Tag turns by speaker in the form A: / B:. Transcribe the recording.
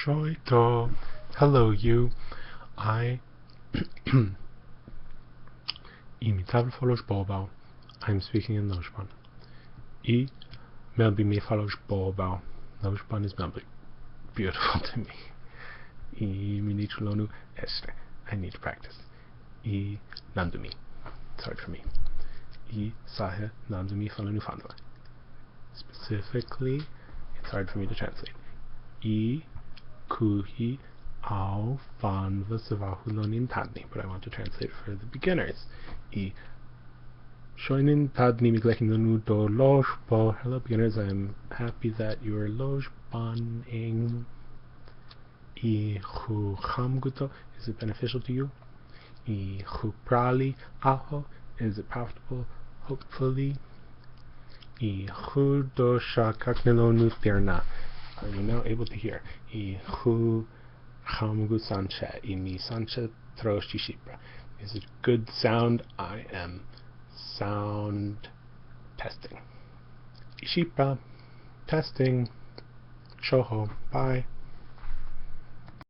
A: Shoito. Hello, you. I mi tavla follows bobo. I'm speaking in Lojban. I melby me follows bobo. Lojban is melby. Beautiful to me. I mi need to learn este. I need to practice. I nandumi. It's hard for me. I sahe nandumi follow fandla. Specifically, it's hard for me to translate. I kuhi au van vasavahu lo nintadni, but I want to translate for the beginners. I shoinin tadni miglekin nu do lojbo. Hello beginners, I'm happy that you are lojbaning. I hu hamguto, is it beneficial to you? I hu prali aho, is it profitable? Hopefully. I hu do shakaknelo nu tirna. Are you now able to hear? I hu hamgu sance. I mi sance troshi cipra. Is it good sound? I am sound testing. Cipra testing. Shoho. Bye.